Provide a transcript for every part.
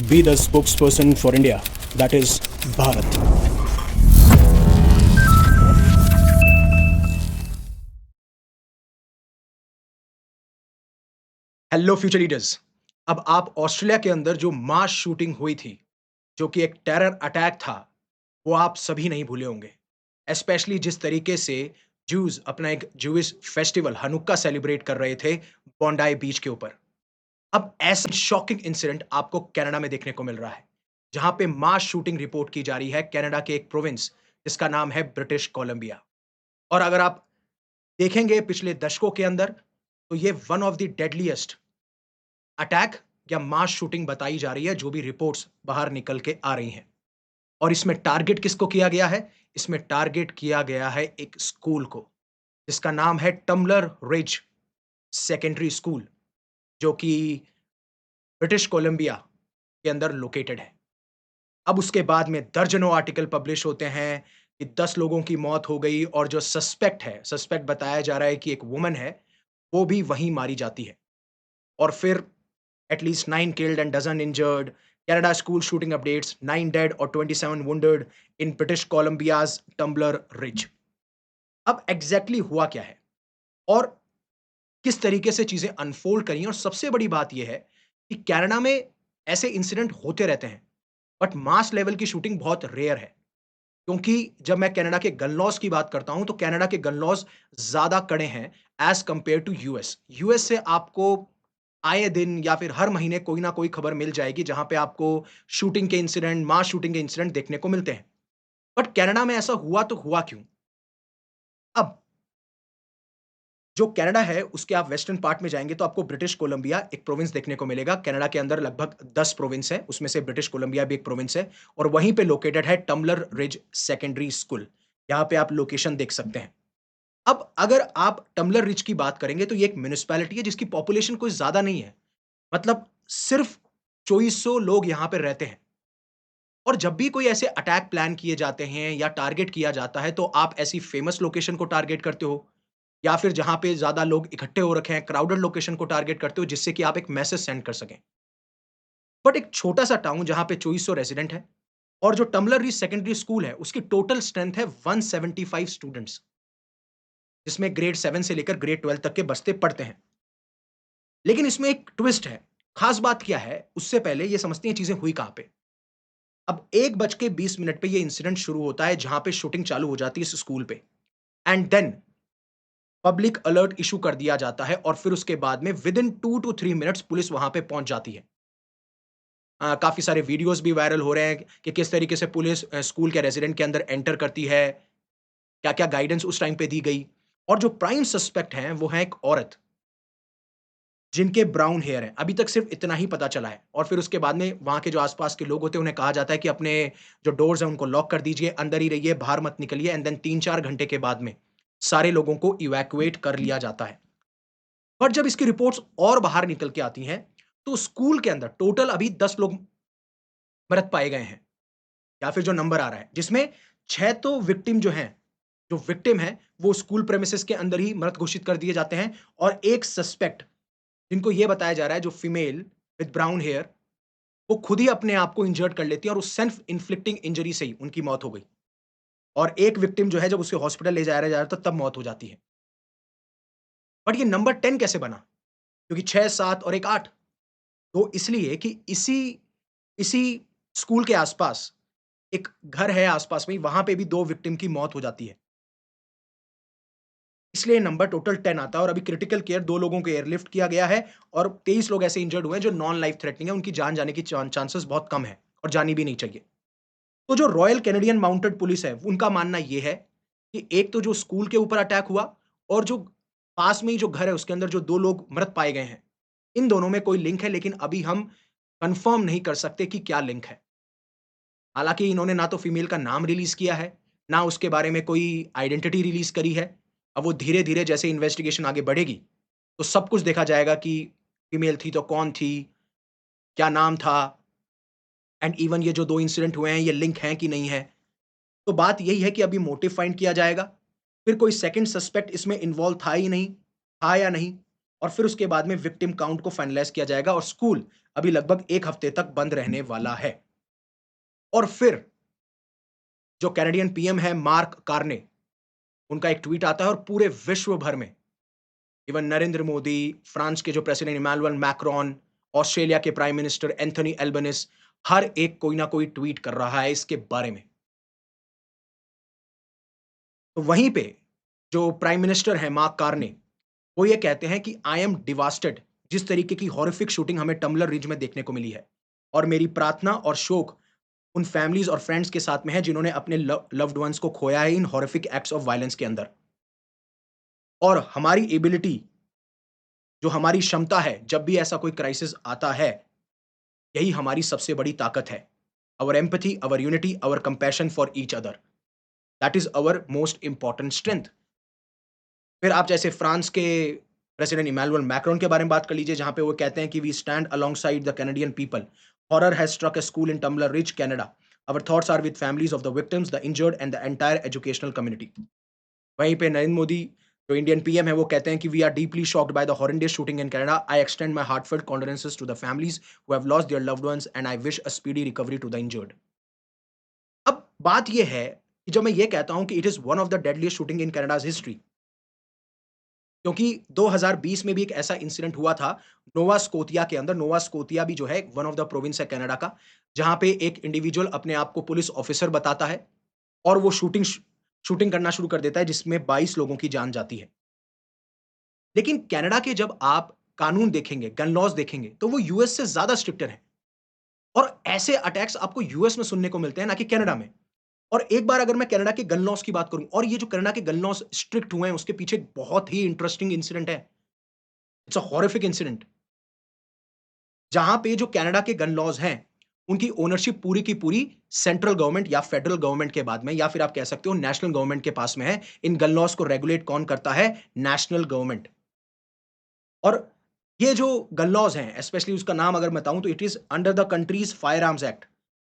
be the spokesperson for India, that is Bharat. Hello future leaders. अब आप Australia के अंदर जो मास शूटिंग हुई थी, जो कि एक टेरर अटैक था, वो आप सभी नहीं भूले होंगे। स्पेशली जिस तरीके से ज्यूज अपना एक ज्यूइश फेस्टिवल हनुक्का सेलिब्रेट कर रहे थे बॉन्डाई बीच के ऊपर। अब ऐसा शॉकिंग इंसिडेंट आपको कनाडा में देखने को मिल रहा है, जहां पे मास शूटिंग रिपोर्ट की जा रही है कनाडा के एक प्रोविंस जिसका नाम है ब्रिटिश कोलंबिया। और अगर आप देखेंगे पिछले दशकों के अंदर, तो ये one of the deadliest attack या मास शूटिंग बताई जा रही है, जो भी रिपोर्ट्स बाहर निकल के आ रही हैं। और इसमें टारगेट किसको किया गया है? इसमें टारगेट किया गया है एक स्कूल को, जिसका नाम है टम्बलर रिज सेकेंडरी स्कूल, जो कि ब्रिटिश कोलंबिया के अंदर लोकेटेड है। अब उसके बाद में दर्जनों आर्टिकल पब्लिश होते हैं कि 10 लोगों की मौत हो गई, और जो सस्पेक्ट बताया जा रहा है कि एक वुमन है, वो भी वहीं मारी जाती है। और फिर at least 9 killed and dozen injured. Canada school shooting updates, 9 dead or 27 wounded in British Columbia's Tumbler Ridge. अब एग्जैक्टली हुआ क्या है और किस तरीके से चीजें अनफोल्ड करी हैं, और सबसे बड़ी बात यह है कि कनाडा में ऐसे इंसिडेंट होते रहते हैं, बट मास लेवल की शूटिंग बहुत रेयर है। क्योंकि जब मैं कनाडा के गन लॉज की बात करता हूं, तो कनाडा के गन लॉज ज्यादा कड़े हैं as compare to US. US से आपको आए दिन या फिर हर महीने कोई ना कोई खबर मिल जाएगी, जहां पे आपको शूटिंग के इंसिडेंट, मास शूटिंग के इंसिडेंट देखने को मिलते हैं। बट कनाडा में ऐसा हुआ तो हुआ क्यों? अब जो कनाडा है, उसके आप वेस्टर्न पार्ट में जाएंगे तो आपको ब्रिटिश कोलंबिया एक प्रोविंस देखने को मिलेगा। कनाडा के अंदर लगभग 10 प्रोविंस है, उसमें से ब्रिटिश कोलंबिया भी एक प्रोविंस है। और वहीं पे लोकेटेड है टम्बलर रिज सेकेंडरी स्कूल। यहाँ पे आप लोकेशन देख सकते हैं। अब अगर आप टम्बलर रिज की बात करेंगे, तो ये एक म्युनिसिपैलिटी है जिसकी पॉपुलेशन कोई ज्यादा नहीं है। मतलब सिर्फ 2400 लोग यहाँ पे रहते हैं। और जब भी कोई ऐसे अटैक प्लान किए जाते हैं या टारगेट किया जाता है, तो आप ऐसी फेमस लोकेशन को टारगेट करते हो, या फिर जहां पे ज्यादा लोग इकट्ठे हो रखे हैं, क्राउडेड लोकेशन को टारगेट करते हो, जिससे कि आप एक मैसेज सेंड कर सकें। बट एक छोटा सा टाउन जहां पे 2400 रेजिडेंट है, और जो टम्बलर री सेकेंडरी स्कूल है, उसकी टोटल स्ट्रेंथ है 175 स्टूडेंट्स, जिसमें ग्रेड 7 से लेकर ग्रेड 12 तक के बस्ते पढ़ते हैं। लेकिन इसमें एक ट्विस्ट है। खास बात क्या है, उससे पहले ये समझते हैं चीजें हुई कहां पे। अब 1:20 पे ये इंसिडेंट शुरू होता है, जहां पे शूटिंग चालू हो जाती है इस स्कूल पे। And then public alert issue कर दिया जाता है, और फिर उसके बाद में within 2 to 3 minutes police वहां पे पहुंच जाती है। काफी सारे वीडियोस भी वायरल हो रहे हैं कि किस तरीके से पुलिस स्कूल के रेजिडेंट के अंदर एंटर करती है, क्या क्या गाइडेंस उस टाइम पे दी गई। और जो प्राइम सस्पेक्ट हैं, वो है एक औरत जिनके ब्राउन हेयर है। अभी तक सिर्फ इतना ही पता चला है, और फिर उसके बाद में वहाँ के जो आस-पास के लोग होते हैं, उन्हें कहा जाता है कि अपने जो डोर्स हैं, उनको लॉक कर दीजिए, अंदर ही रहिए, बाहर मत निकलिए। एंड देन 3-4 घंटे के बाद में सारे लोगों को इवैक्यूएट कर लिया जाता है। बट जब इसकी रिपोर्ट्स और बाहर निकल के आती हैं, तो स्कूल के अंदर टोटल अभी 10 लोग मृत पाए गए हैं, या फिर जो नंबर आ रहा है, जिसमें 6 तो विक्टिम जो हैं, जो विक्टिम हैं, वो स्कूल प्रेमिसेस के अंदर ही मृत घोषित कर दिए जाते हैं, और एक सस्पेक्ट जिनको ये बताया जा रहा है, जो फीमेल विद ब्राउन हेयर, वो खुद ही अपने आप को इंजर्ड कर लेती है, और उस सेल्फ इन्फ्लिक्टिंग इंजरी से ही उनकी मौत हो गई। और एक विक्टिम जो है, जब उसे हॉस्पिटल ले जाया जा रहा था, तब मौत हो जाती है। बट ये नंबर 10 कैसे बना? क्योंकि 6, 7 और एक 8। तो इसलिए कि इसी इसी स्कूल के आसपास एक घर है, आसपास में ही, वहां पे भी 2 विक्टिम की मौत हो जाती है। इसलिए नंबर टोटल 10 आता है। और अभी क्रिटिकल केयर 2 लोगों को एयरलिफ्ट किया गया है, और 23 लोग ऐसे इंजर्ड हुए हैं जो नॉन लाइफ थ्रेटनिंग है, उनकी जान जाने की चांसेस बहुत कम है, और जानी भी नहीं चाहिए। तो जो रॉयल कैनेडियन माउंटेड पुलिस है, उनका मानना यह है कि एक तो जो स्कूल के ऊपर अटैक हुआ, और जो पास में ही जो घर है, उसके अंदर जो 2 लोग मृत पाए गए हैं, इन दोनों में कोई लिंक है, लेकिन अभी हम कंफर्म नहीं कर सकते कि क्या लिंक है। हालांकि इन्होंने ना तो फीमेल का नाम रिलीज किया है, ना उसके बारे में कोई आइडेंटिटी रिलीज करी है। अब वो धीरे धीरे जैसे इन्वेस्टिगेशन आगे बढ़ेगी, तो सब कुछ देखा जाएगा कि फीमेल थी तो कौन थी, क्या नाम था, एंड इवन ये जो 2 इंसिडेंट हुए हैं, ये लिंक हैं कि नहीं है। तो बात यही है कि अभी मोटिव फाइंड किया जाएगा, फिर कोई सेकंड सस्पेक्ट इसमें इन्वॉल्व था या नहीं, और फिर उसके बाद में विक्टिम काउंट को फाइनलाइज किया जाएगा, और स्कूल अभी लगभग 1 हफ्ते तक बंद रहने वाला है। और फिर जो कैनेडियन पीएम है मार्क कार्ने, उनका एक ट्वीट आता है और पूरे विश्व भर में इवन नरेंद्र मोदी, फ्रांस के जो प्रेसिडेंट इमैनुअल मैक्रोन, ऑस्ट्रेलिया के प्राइम मिनिस्टर एंथनी एल्बनिस, हर एक कोई ना कोई ट्वीट कर रहा है इसके बारे में। तो वहीं पे जो प्राइम मिनिस्टर हैं मार्क कार्ने, वो ये कहते हैं कि आई एम डिवास्टेड जिस तरीके की हॉरिफिक शूटिंग हमें टम्बलर रिज में देखने को मिली है और मेरी प्रार्थना और शोक उन फैमिलीज और फ्रेंड्स के साथ में है जिन्होंने अपने लव्ड वंस को खोया है इन हॉरिफिक एक्ट्स ऑफ वायलेंस के अंदर। और हमारी एबिलिटी, जो हमारी क्षमता है जब भी ऐसा कोई क्राइसिस आता है, यही हमारी सबसे बड़ी ताकत है। Our empathy, our unity, our compassion for each other, that is our most important strength. फिर आप जैसे फ्रांस के प्रेसिडेंट इमैनुअल मैक्रोन के बारे में बात कर लीजिए, जहां पे वो कहते हैं कि we stand alongside the Canadian people. Horror has struck a school in Tumbler Ridge, Canada. Our thoughts are with families of the victims, the injured and the entire educational community. वहीं पे नरेंद्र मोदी, जो इंडियन पीएम है, वो कहते हैं कि we are deeply shocked by the horrendous shooting in Canada. I extend my heartfelt condolences to the families who have lost their loved ones and I wish a speedy recovery to the injured. अब बात ये है कि जब मैं ये कहता हूं कि it is one of the deadliest shooting in Canada's history, क्योंकि 2020 में भी एक ऐसा इंसिडेंट हुआ था नोवा स्कोतिया के अंदर। नोवा स्कोतिया भी जो है वन ऑफ द प्रोविंस है कनाडा का, जहां पे एक इंडिविजुअल अपने आप को पुलिस ऑफिसर बताता है और वो शूटिंग करना शुरू कर देता है जिसमें 22 लोगों की जान जाती है। लेकिन कनाडा के जब आप कानून देखेंगे, गन लॉज़ देखेंगे, तो वो यूएस से ज़्यादा स्ट्रिक्टर हैं और ऐसे अटैक्स आपको यूएस में सुनने को मिलते हैं, ना कि कनाडा में। और एक बार अगर मैं कनाडा के गन लॉज़ की बात करूँ, और ये जो कनाडा के गन लॉज़ स्ट्रिक्ट हुए हैं, उसके पीछे एक बहुत ही इंटरेस्टिंग इंसिडेंट है। इट्स अ हॉरिफिक इंसिडेंट, जहाँ पे जो कनाडा के गन लॉज़ हैं, उनकी ओनरशिप पूरी की पूरी सेंट्रल गवर्नमेंट या फेडरल गवर्नमेंट के बाद में, या फिर आप कह सकते हो नेशनल गवर्नमेंट के पास में है। इन गन लॉज़ को रेगुलेट कौन करता है? National government. और ये जो गन लॉज़ हैं, स्पेशली उसका नाम अगर मैं बताऊँ, तो it is under the countries fire arms act,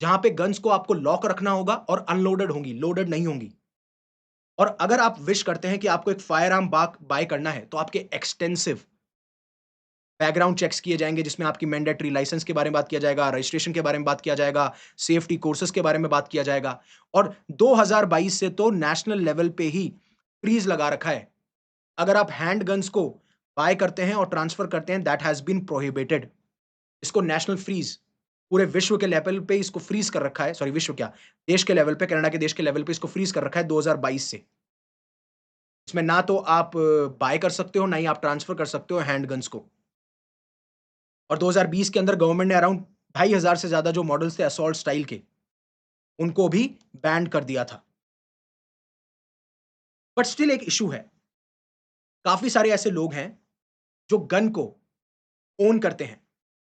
जहाँ पे गन्स को आपको लॉक रखना होगा और अनलोडेड होंगी, लोडेड नहीं होंगी। और अगर आप विश करते हैं कि आपको एक फायर आर्म बाय करना है, तो आपके एक्सटेंसिव बैकग्राउंड चेक्स किए जाएँगे, जिसमें आपकी मैंडेटरी लाइसेंस के बारे में बात किया जाएगा, रजिस्ट्रेशन के बारे में बात किया जाएगा, सेफ्टी कोर्सेज़ के बारे में बात किया जाएगा। और 2022 से तो नेशनल लेवल पे ही फ्रीज़ लगा रखा है। अगर आप हैंड गन्स को बाय करते हैं और ट्रांसफर करते हैं, दैट हैज़ बीन प्रोहिबिटेड। इसको नेशनल फ्रीज़, पूरे विश्व के लेवल पे इसको फ्रीज़ कर रखा है। सॉरी, विश्व क्या, देश के लेवल पे, कनाडा के देश के लेवल पे इसको फ्रीज़ कर रखा है 2022 से। इसमें ना तो आप बाय कर सकते हो, ना ही आप ट्रांसफर कर सकते हो हैंड गन्स को। और 2020 के अंदर गवर्नमेंट ने अराउंड 2500 से ज़्यादा जो मॉडल्स थे असॉल्ट स्टाइल के, उनको भी बैन कर दिया था। बट स्टिल एक इश्यू है। काफ़ी सारे ऐसे लोग हैं जो गन को ओन करते हैं,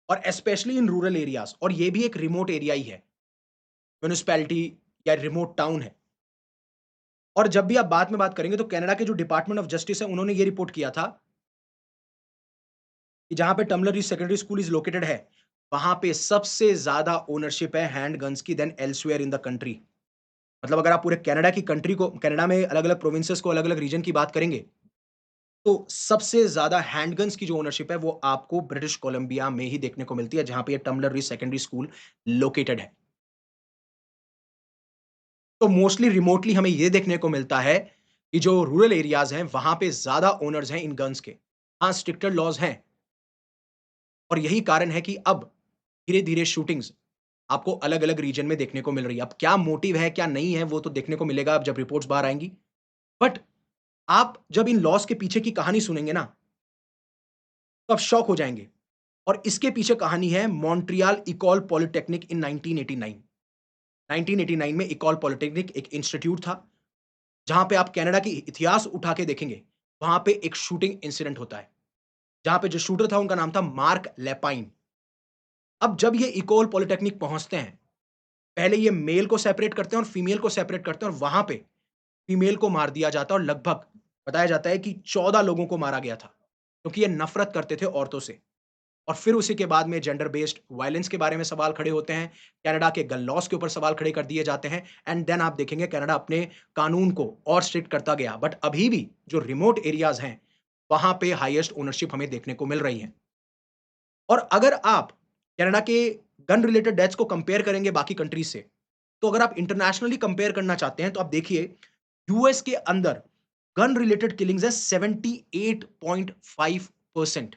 और स्पेशली इन रूरल एरियाज़, और ये भी एक रिमोट एरिया ही है, म्युनिसिपैलिटी या रिमोट टाउन है। और जब भी आप बाद में बात करेंगे, तो कनाडा के जो डिपार्टमेंट ऑफ जस्टिस है, उन्होंने ये रिपोर्ट किया था कि जहाँ पे Tumbler secondary school is located है, वहाँ पे सबसे ज़्यादा ओनरशिप है हैंड गन्स की than elsewhere in the country. मतलब अगर आप पूरे कनाडा की कंट्री को, कनाडा में अलग-अलग प्रोविंसेस को, अलग-अलग रीजन की बात करेंगे, तो सबसे ज़्यादा हैंडगन्स की जो ओनरशिप है, वो आपको ब्रिटिश कोलंबिया में ही देखने को मिलती है, जहाँ पे ये Tumbler Ridge secondary school located है। तो मोस्टली रिमोटली हमें ये देखने को मिलता है कि जो रूरल एरियाज़ हैं, वहाँ पे ज़्यादा ओनर्स हैं इन गन्स के। हाँ, स्ट्रिक्टर लॉज़ हैं, और यही कारण है कि अब धीरे-धीरे शूटिंग्स आपको अलग-अलग रीजन में देखने को मिल रही है। अब क्या मोटिव है, क्या नहीं है, वो तो देखने को मिलेगा अब जब रिपोर्ट्स बाहर आएँगी। बट आप जब इन लॉज़ के पीछे की कहानी सुनेंगे ना, तो आप शॉक हो जाएँगे। और इसके पीछे कहानी है मॉन्ट्रियल इकोल पॉलिटेक्निक इन 1989। 1989 में इकोल पॉलिटेक्निक एक इंस्टीट्यूट था, जहाँ पे आप कनाडा की इतिहास उठा के देखेंगे, वहाँ पे एक शूटिंग इंसिडेंट होता है, जहाँ पे जो शूटर था, उनका नाम था मार्क लेपाइन। अब जब ये इकोल पॉलिटेक्निक पहुँचते हैं, पहले ये मेल को सेपरेट करते हैं और फीमेल को सेपरेट करते हैं, और वहाँ पे फीमेल को मार दिया जाता है, और लगभग बताया जाता है कि 14 लोगों को मारा गया था, क्योंकि ये नफ़रत करते थे औरतों से। और फिर उसी के बाद में जेंडर बेस्ड वायलेंस के बारे में सवाल खड़े होते हैं, कनाडा के गन लॉज़ के ऊपर सवाल खड़े कर दिए जाते हैं, एंड देन आप देखेंगे कनाडा अपने कानून को और स्ट्रिक्ट करता गया। बट अभी भी जो रिमोट एरियाज़ हैं, वहाँ पे हाईएस्ट ओनरशिप हमें देखने को मिल रही है। और अगर आप कनाडा के गन रिलेटेड डेथ्स को कंपेयर करेंगे बाकी कंट्रीज से, तो अगर आप इंटरनेशनली कंपेयर करना चाहते हैं, तो आप देखिए यूएस के अंदर गन रिलेटेड किलिंग्स है 78.5%।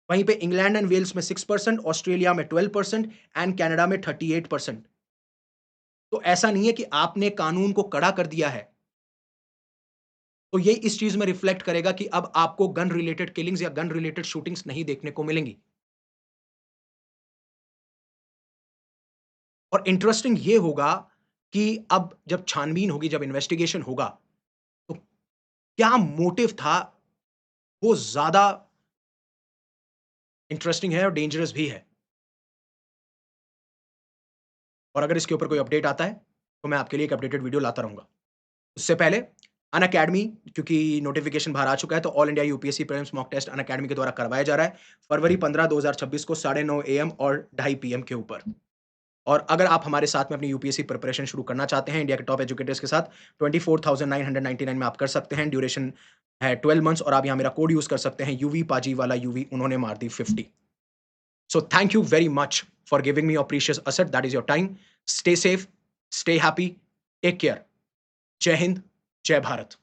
वहीं पे इंग्लैंड एंड वेल्स में 6%, ऑस्ट्रेलिया में 12% एंड कनाडा में 38%। तो ऐसा नहीं है कि आपने कानून को कड़ा कर दिया है। तो ये इस चीज में रिफ्लेक्ट करेगा कि अब आपको गन रिलेटेड किलिंग्स या गन रिलेटेड शूटिंग्स नहीं देखने को मिलेंगी। और इंटरेस्टिंग ये होगा कि अब जब छानबीन होगी, जब इन्वेस्टिगेशन होगा, तो क्या मोटिव था, वो ज़्यादा इंटरेस्टिंग है और डेंजरस भी है। और अगर इसके ऊपर कोई अपडेट आता है, तो मैं आपके लिए एक अपडेटेड वीडियो लाता रहूँगा। उससे पहले अनअकैडमी, क्योंकि नोटिफ़िकेशन बाहर आ चुका है, तो all India UPSC prelims mock test Unacademy के द्वारा करवाया जा रहा है, फरवरी 15, 2026 को 9:30 एएम और 2:30 पीएम के ऊपर। और अगर आप हमारे साथ में अपनी यूपीएससी प्रिपरेशन शुरू करना चाहते हैं इंडिया के टॉप एजुकेटर्स के साथ, 24,999 में आप कर सकते हैं। ड्यूरेशन है 12 मंथ्स और आप यहाँ मेरा कोड यूज़ कर सकते हैं, यूवी पाजी वाला यूवी, उन्होंने मार दी 50। So thank you very much for giving me your precious asset. That is your time. Stay safe, stay happy, take care. Jai Hind, Jai Bharat.